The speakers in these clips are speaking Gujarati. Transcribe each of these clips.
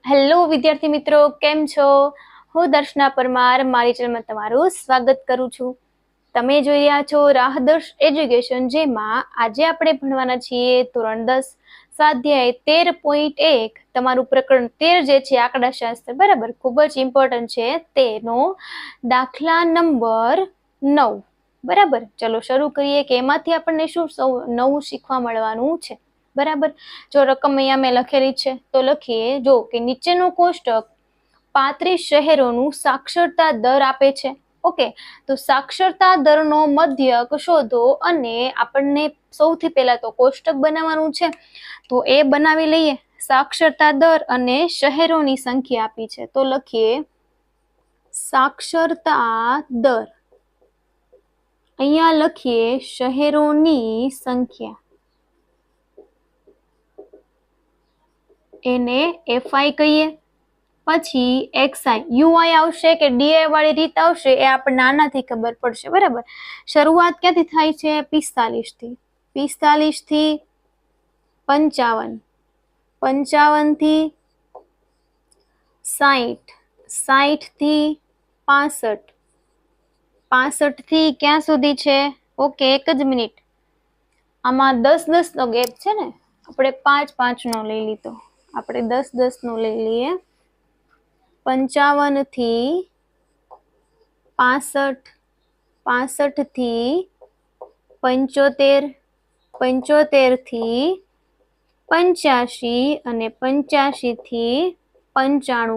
હેલો વિદ્યાર્થી મિત્રો, કેમ છો? હું દર્શના પરમાર મારી ચેનલમાં તમારું સ્વાગત કરું છું. તમે જોઈ રહ્યા છો રાહદર્શ એજ્યુકેશન, જેમાં આજે આપણે ભણવાના છીએ ધોરણ 10 સ્વાધ્યાય 13.1 તમારું પ્રકરણ 13 જે છે આંકડાશાસ્ત્ર. બરાબર, ખૂબ જ ઇમ્પોર્ટન્ટ છે. તેનો દાખલા નંબર 9. બરાબર, ચલો શરૂ કરીએ કે એમાંથી આપણને શું નવું શીખવા મળવાનું છે. બરાબર, જો રકમ અહીંયા મેં લખેલી છે તો લખીએ. જો કે નીચેનું કોષ્ટક 35 શહેરોનું સાક્ષરતા દર આપે છે. ઓકે, તો સાક્ષરતા દરનો મધ્યક શોધો અને આપણને સૌથી પહેલા તો કોષ્ટક બનાવવાનું છે, તો એ બનાવી લઈએ. સાક્ષરતા દર અને શહેરોની સંખ્યા આપી છે, તો લખીએ સાક્ષરતા દર. અહીંયા લખીએ શહેરોની સંખ્યા, એને FI કહીએ. પછી XI, UI આવશે કે DI વાળી રીત આવશે એ આપણને આનાથી ખબર પડશે. બરાબર, શરૂઆત ક્યાંથી થાય છે? 45 થી. 45 થી 55, 55 થી 60, 60 થી 65, 65 થી ક્યાં સુધી છે? ઓકે, એક જ મિનિટ, આમાં 10-10 નો ગેપ છે ને, આપણે 5-5 નો લઈ લીધો. આપણે 10-10 નો લઈ લઈએ. 55 થી 65, 65 થી 75, 75 થી 85 અને 85 થી 95.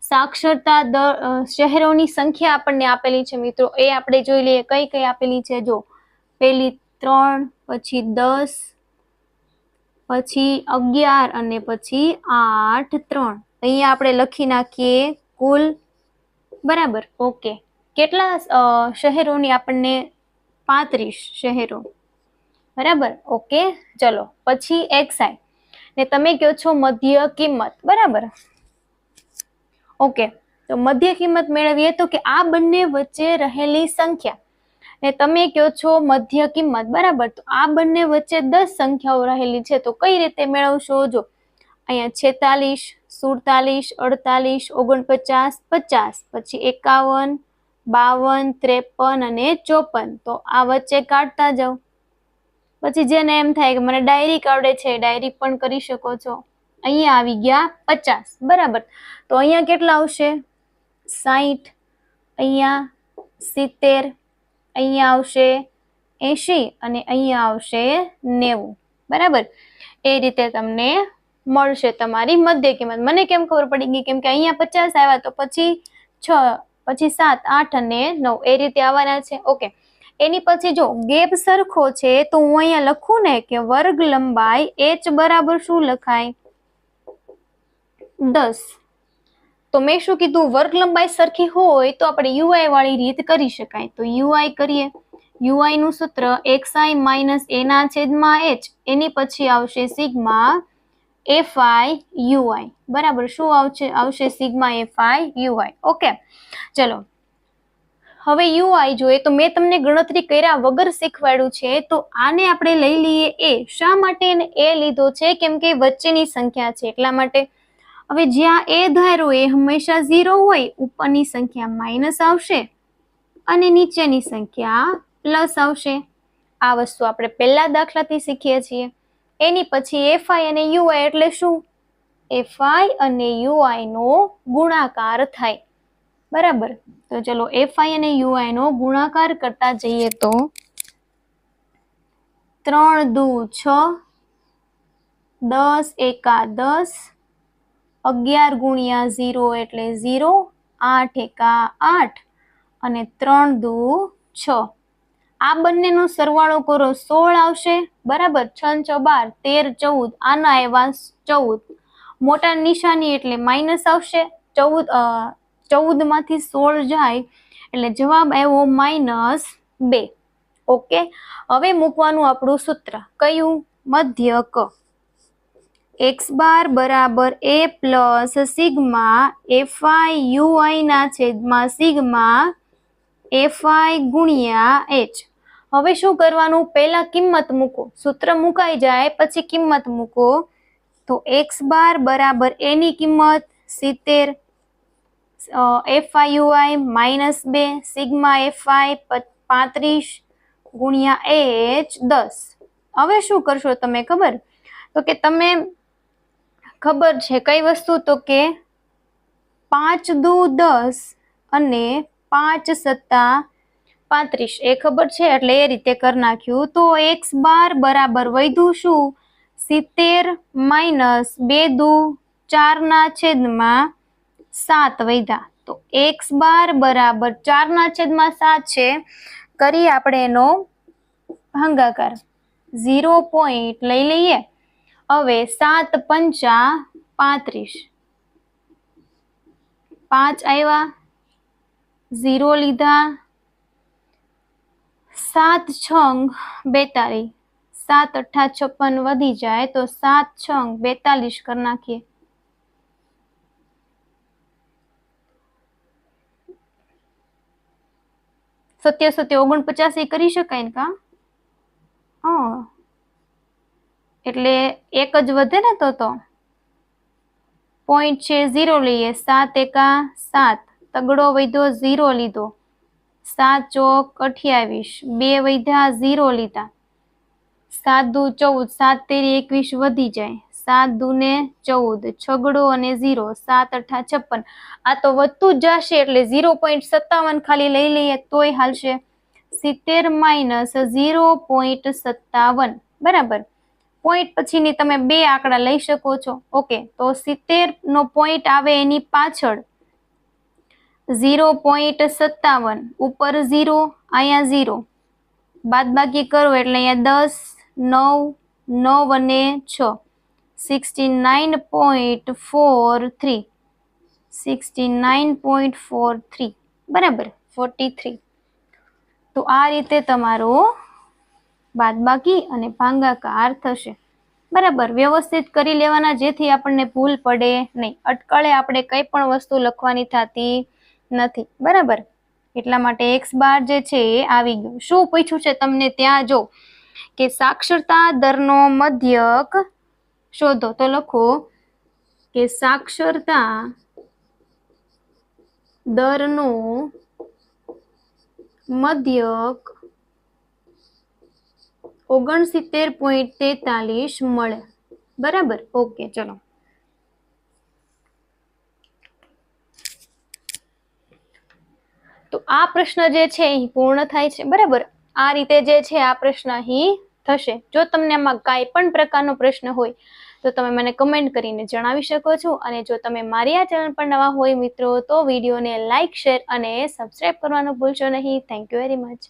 સાક્ષરતા દર શહેરોની સંખ્યા આપણને આપેલી છે મિત્રો, એ આપણે જોઈ લઈએ. કઈ કઈ આપેલી છે? જો, પેલી 3, પછી 10, પછી 11 અને પછી 8, 3. અહીંયા આપણે લખી નાખીએ કુલ. બરાબર, ઓકે. કેટલા શહેરોની આપણને? 35 શહેરો. બરાબર, ઓકે. ચલો પછી XI ને તમે કહો છો મધ્ય કિંમત. બરાબર, ઓકે. તો મધ્ય કિંમત મેળવીએ તો કે આ બંને વચ્ચે રહેલી સંખ્યા ને તમે કહો છો મધ્ય કિંમત. બરાબર, તો આ બંને વચ્ચે 10 સંખ્યાઓ રહેલી છે, તો કઈ રીતે મેળવશો? જો, અહીંયા 46, 47, 48, 49, 50, પછી 51, 52, 53 અને 54. તો આ વચ્ચે કાઢતા જાઓ. પછી જેને એમ થાય કે મને ડાયરી કાઢે છે, ડાયરી પણ કરી શકો છો. અહીંયા આવી ગયા 50. બરાબર, તો અહીંયા કેટલા આવશે? 60, અહીંયા 70, અહીંયા આવશે 80 અને અહીંયા આવશે 90. બરાબર, એ રીતે તમને મળશે તમારી મધ્ય કિંમત. મને કેમ ખબર પડી ગઈ? કેમ કે અહીંયા 50 આવ્યા, તો પછી 6, પછી 7, 8 અને 9 એ રીતે આવવાના છે. ઓકે, એની પછી જો ગેપ સરખો છે તો હું અહીંયા લખું ને કે વર્ગ લંબાઈ h બરાબર શું લખાય? 10. તો મેં શું કીધું? વર્ગ લંબાઈ સરખી હોય તો આપણે UI વાળી રીત કરી શકાય. તો UI કરીએ. UI નું સૂત્ર XI માઇનસ a ના છેદમાં h, એની પછી આવશે સિગ્મા FI UI. બરાબર, શું આવશે? Sigma FI UI. ઓકે, ચલો હવે UI જોઈએ તો મેં તમને ગણતરી કર્યા વગર શીખવાડ્યું છે, તો આને આપણે લઈ લઈએ A. શા માટે એને A લીધો છે? કેમ કે વચ્ચેની સંખ્યા છે એટલા માટે. હવે જ્યાં A ધારો એ હંમેશા 0 હોય, ઉપરની સંખ્યા માઇનસ આવશે અને નીચેની સંખ્યા પ્લસ આવશે. આ વસ્તુ આપણે પહેલા દાખલાથી શીખીએ છીએ. એની પછી FI અને UI એટલે શું? FI અને UI નો ગુણાકાર થાય. બરાબર, તો ચલો FI અને UI નો ગુણાકાર કરતા જઈએ તો 3 દુ 6, 10 એકા 10, 11 ગુણ્યા 0 એટલે 0, 8 એકા 8 અને 3 દુ 6. આ બંનેનો સરવાળો કરો, 16 આવશે. બરાબર, 6 6 12, 13 14, આના આવ્યા 14. મોટા નિશાની એટલે માઇનસ આવશે. 14 માંથી 16 જાય એટલે જવાબ આવ્યો -2. ઓકે, હવે મૂકવાનું આપણું સૂત્ર. કયું? મધ્યક. x બાર બરાબર a plus sigma FI UI ના છેદમાં સિગ્મા FI ગુણ્યા h. હવે શું કરવાનું? પહેલા કિંમત મૂકો. સૂત્ર મુકાઈ જાય પછી કિંમત મૂકો. તો x બાર બરાબર a ની કિંમત 70 FIUI -2 સિગ્મા FI 35 ગુણ્યા H 10. હવે શું કરશો તમે ખબર? તો કે તમે ખબર છે કઈ વસ્તુ? તો કે 5 દુ 10 અને 5 સત્તા 35 એ ખબર છે, એટલે એ રીતે કરી નાખ્યું. તો x બાર બરાબર વધ્યું શું? 70 માઇનસ 2 દુ 4 ના છેદમાં 7 વધ્યા. તો x બાર બરાબર 4 ના છેદમાં 7 છે. કરી આપણે એનો ભાગાકાર 0 પોઈન્ટ લઈ લઈએ. હવે 7 પંચા 35, 5 આવ્યા, 0 લીધા, 7 છંગ 42, 7 અઠ્ઠા 56 વધી જાય તો 7 છંગ 42 કરી નાખીએ. સત્ય 49 કરી શકાય ને? કા એટલે એક જ વધે ને. તો પોઈન્ટ છે 0 લઈએ. 7 એકા 7, તગડો વધ્યો 0 લીધો. 7 ચોક 28, 2 વધ્યા 0 લીધા. 7 દુ 14, 7 તેરી 21 વધી જાય. 7 દુ ને 14, છગડો અને 0, 7 અઠ્ઠા 56. આ તો વધતું જ જશે એટલે 0.57 ખાલી લઈ લઈએ તોય હાલશે. 70 માઇનસ 0.57 બરાબર. પોઈન્ટ પછીની તમે 2 આંકડા લઈ શકો છો. ઓકે, તો 70 નો પોઈન્ટ આવે એની પાછળ 0.57, ઉપર 0, અહીંયા 0, બાદબાકી કરો એટલે અહીંયા 10, 9 અને 6, 69.43, 69.43 બરાબર, 43. તો આ રીતે તમારો બાદબાકી અને ભાગાકાર થશે. બરાબર, વ્યવસ્થિત કરી લેવાના જેથી આપણને ભૂલ પડે નહીં. અટકળે આપણે કઈ પણ વસ્તુ લખવાની થતી નથી. બરાબર, એટલા માટે x બાર જે છે એ આવી ગયું. શું પૂછ્યું છે તમને ત્યાં? જો કે સાક્ષરતા દરનો મધ્યક શોધો. તો લખો કે સાક્ષરતા દરનો મધ્યક 69.43 મળે. બરાબર, ઓકે, ચલો. તો આ પ્રશ્ન જે છે એ પૂર્ણ થાય છે. બરાબર, આ રીતે જે છે આ પ્રશ્ન અહીં થશે. જો તમને આમાં કાંઈ પણ પ્રકારનો પ્રશ્ન હોય તો તમે મને કમેન્ટ કરીને જણાવી શકો છો. અને જો તમે મારી આ ચેનલ પર નવા હોય મિત્રો તો વિડીયોને લાઇક, શેર અને સબસ્ક્રાઇબ કરવાનું ભૂલશો નહીં. Thank you very much.